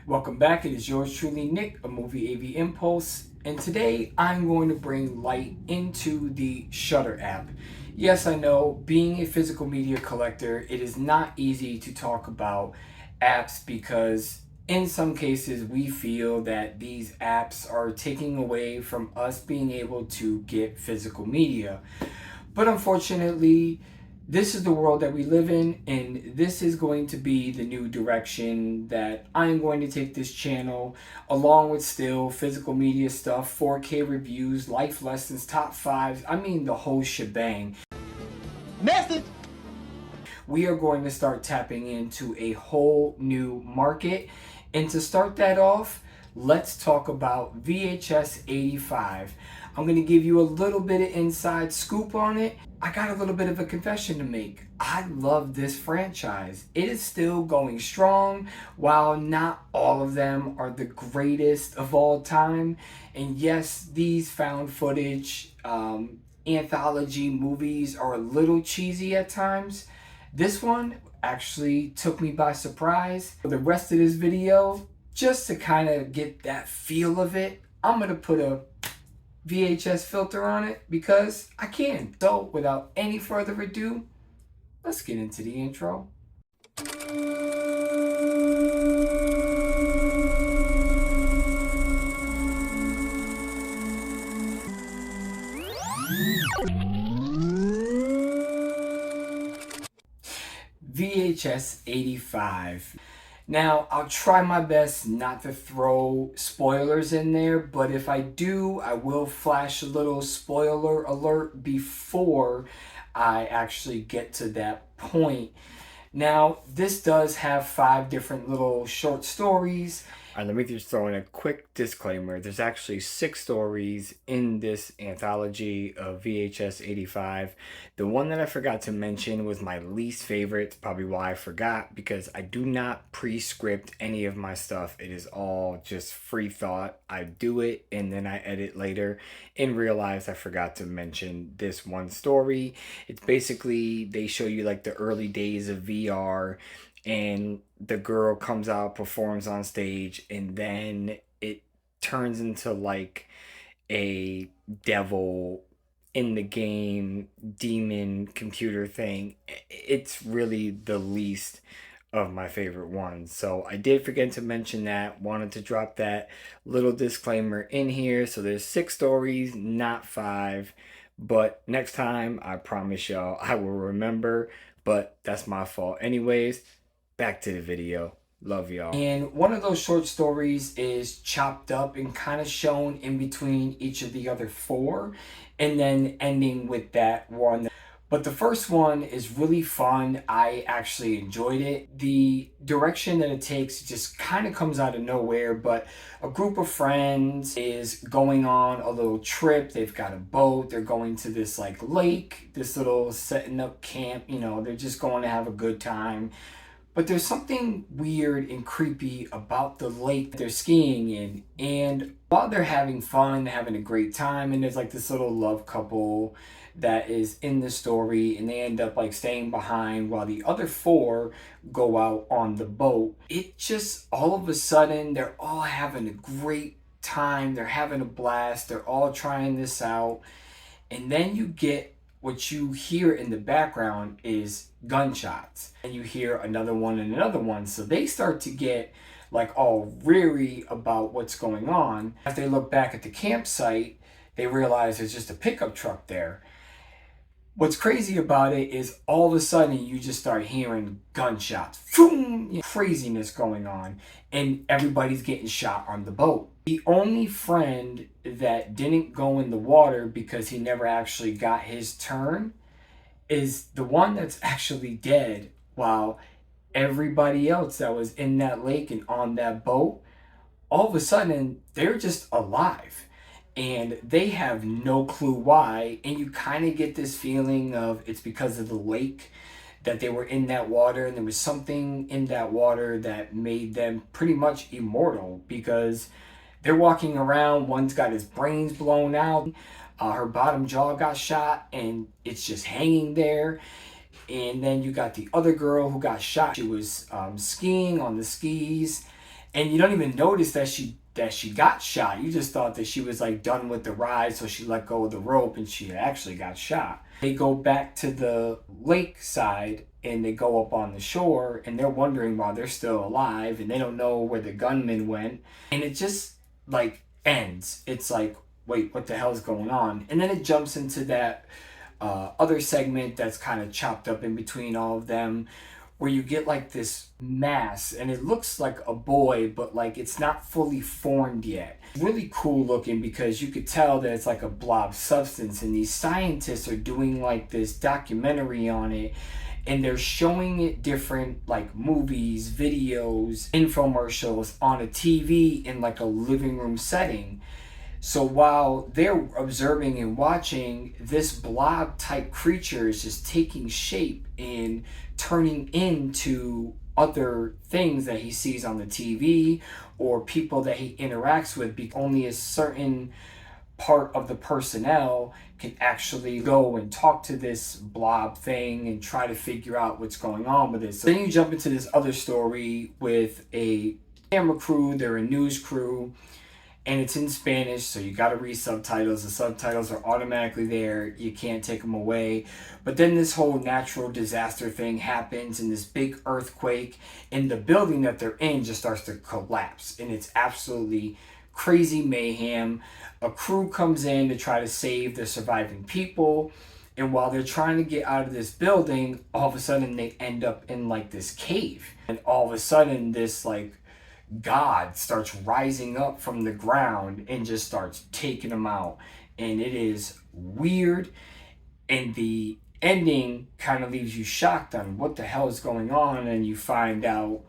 Welcome back. It is yours truly, Nick, a Movie AV Impulse, and today I'm going to bring light into the Shudder app. Yes, I know, being a physical media collector, it is not easy to talk about apps because in some cases we feel that these apps are taking away from us being able to get physical media. But unfortunately, this is the world that we live in, and this is going to be the new direction that I'm going to take this channel, along with still physical media stuff, 4K reviews, life lessons, top fives. I mean, the whole shebang. Message! We are going to start tapping into a whole new market. And to start that off, let's talk about VHS 85. I'm going to give you a little bit of inside scoop on it. I got a little bit of a confession to make. I love this franchise. It is still going strong, while not all of them are the greatest of all time. And yes, these found footage anthology movies are a little cheesy at times. This one actually took me by surprise. For the rest of this video, just to kind of get that feel of it, I'm going to put a VHS filter on it because I can. So without any further ado, let's get into the intro. VHS 85. Now, I'll try my best not to throw spoilers in there, but if I do, I will flash a little spoiler alert before I actually get to that point. Now, this does have 5 different little short stories. And let me just throw in a quick disclaimer. There's actually 6 stories in this anthology of VHS 85. The one that I forgot to mention was my least favorite. It's probably why I forgot, because I do not pre-script any of my stuff. It is all just free thought. I do it and then I edit later and realize I forgot to mention this one story. It's basically, they show you like the early days of VR, and the girl comes out, performs on stage, and then it turns into like a devil in the game, demon computer thing. It's really the least of my favorite ones. So I did forget to mention that. Wanted to drop that little disclaimer in here. So there's 6 stories, not 5. But next time, I promise y'all, I will remember. But that's my fault. Anyways, back to the video. Love y'all. And one of those short stories is chopped up and kind of shown in between each of the other 4, and then ending with that one. But the first one is really fun. I actually enjoyed it. The direction that it takes just kind of comes out of nowhere, but a group of friends is going on a little trip. They've got a boat. They're going to this like lake, this little setting up camp. You know, they're just going to have a good time. But there's something weird and creepy about the lake they're skiing in. And while they're having fun, having a great time, and there's like this little love couple that is in the story, and they end up like staying behind while the other 4 go out on the boat. It just, all of a sudden, they're all having a great time. They're having a blast. They're all trying this out. And then you get what you hear in the background is gunshots, and you hear another one and another one. So they start to get like all weary about what's going on. As they look back at the campsite, they realize there's just a pickup truck there. What's crazy about it is all of a sudden you just start hearing gunshots, boom, craziness going on, and everybody's getting shot on the boat. The only friend that didn't go in the water because he never actually got his turn is the one that's actually dead, while everybody else that was in that lake and on that boat, all of a sudden they're just alive. And they have no clue why, and you kind of get this feeling of it's because of the lake, that they were in that water, and there was something in that water that made them pretty much immortal, because they're walking around. One's got his brains blown out, her bottom jaw got shot, and it's just hanging there. And then you got the other girl who got shot. She was skiing on the skis, and you don't even notice that she got shot. You just thought that she was like done with the ride, so she let go of the rope and she actually got shot. They go back to the lake side and they go up on the shore and they're wondering why they're still alive and they don't know where the gunman went. And it just like ends. It's like, wait, what the hell is going on? And then it jumps into that other segment that's kind of chopped up in between all of them, where you get like this mass and it looks like a boy, but like it's not fully formed yet. Really cool looking because you could tell that it's like a blob substance, and these scientists are doing like this documentary on it, and they're showing it different like movies, videos, infomercials on a TV in like a living room setting. So while they're observing and watching, this blob type creature is just taking shape and turning into other things that he sees on the TV or people that he interacts with. Only a certain part of the personnel can actually go and talk to this blob thing and try to figure out what's going on with it. So then you jump into this other story with a camera crew, they're a news crew, and it's in Spanish, so you got to read subtitles. The subtitles are automatically there. You can't take them away. But then this whole natural disaster thing happens, and this big earthquake, and the building that they're in just starts to collapse, and it's absolutely crazy mayhem. A crew comes in to try to save the surviving people, and while they're trying to get out of this building, all of a sudden they end up in like this cave, and all of a sudden this like God starts rising up from the ground and just starts taking them out. And it is weird. And the ending kind of leaves you shocked on what the hell is going on. And you find out,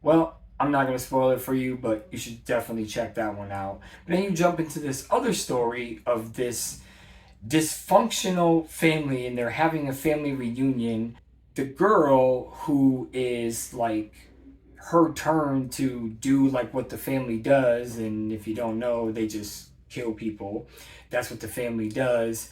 well, I'm not going to spoil it for you, but you should definitely check that one out. But then you jump into this other story of this dysfunctional family, and they're having a family reunion. The girl who is like her turn to do like what the family does, and if you don't know, they just kill people. That's what the family does.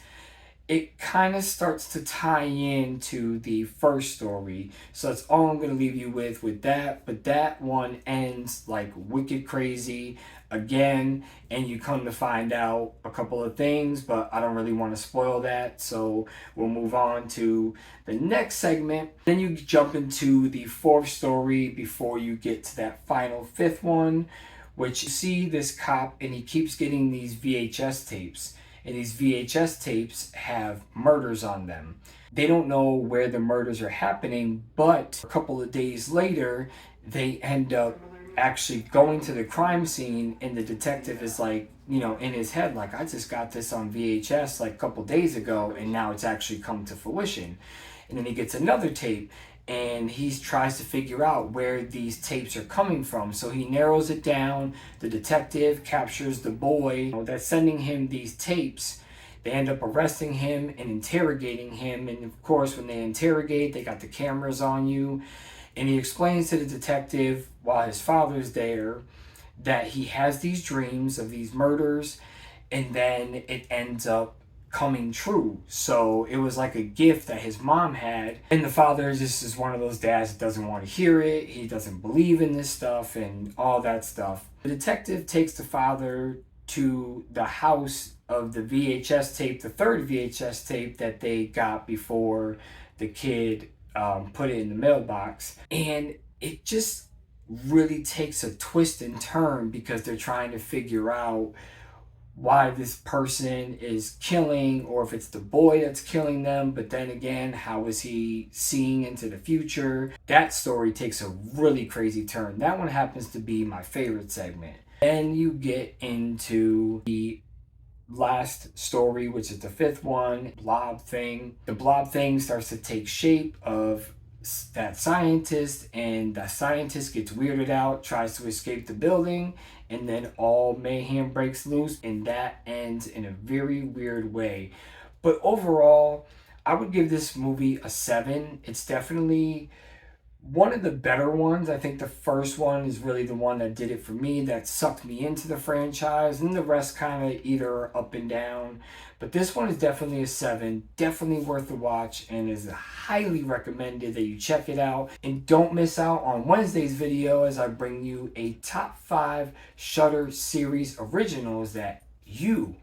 It kind of starts to tie into the first story, so that's all I'm going to leave you with that. But that one ends like wicked crazy again, and you come to find out a couple of things, but I don't really want to spoil that, so we'll move on to the next segment. Then you jump into the fourth story before you get to that final fifth one, which you see this cop and he keeps getting these VHS tapes, and these VHS tapes have murders on them. They don't know where the murders are happening, but a couple of days later, they end up actually going to the crime scene, and the detective is like, you know, in his head, like, I just got this on VHS like a couple days ago, and now it's actually come to fruition. And then he gets another tape, and he tries to figure out where these tapes are coming from. So he narrows it down. The detective captures the boy that's sending him these tapes. They end up arresting him and interrogating him. And of course, when they interrogate, they got the cameras on you. And he explains to the detective, while his father's there, that he has these dreams of these murders, and then it ends up coming true. So it was like a gift that his mom had, and the father just is one of those dads that doesn't want to hear it. He doesn't believe in this stuff and all that stuff. The detective takes the father to the house of the VHS tape, the third VHS tape that they got before the kid put it in the mailbox, and it just really takes a twist and turn because they're trying to figure out why this person is killing, or if it's the boy that's killing them. But then again, how is he seeing into the future? That story takes a really crazy turn. That one happens to be my favorite segment. Then you get into the last story, which is the fifth one, blob thing. The blob thing starts to take shape of that scientist, and that scientist gets weirded out, tries to escape the building, and then all mayhem breaks loose, and that ends in a very weird way. But overall, I would give this movie a 7. It's definitely one of the better ones. I think the first one is really the one that did it for me, that sucked me into the franchise, and the rest kind of either up and down. But this one is definitely a 7, definitely worth the watch, and is highly recommended that you check it out. And don't miss out on Wednesday's video as I bring you a top 5 Shudder series originals that you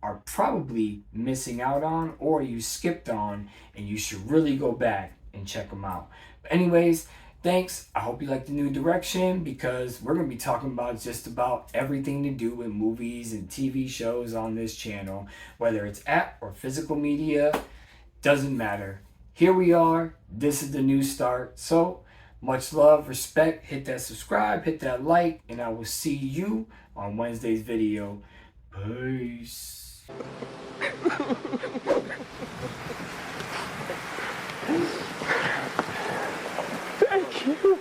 are probably missing out on or you skipped on, and you should really go back and check them out. But anyways, thanks. I hope you like the new direction, because we're going to be talking about just about everything to do with movies and TV shows on this channel, whether it's app or physical media, doesn't matter. Here we are. This is the new start. So much love, respect, hit that subscribe, hit that like, and I will see you on Wednesday's video. Peace. Thank you.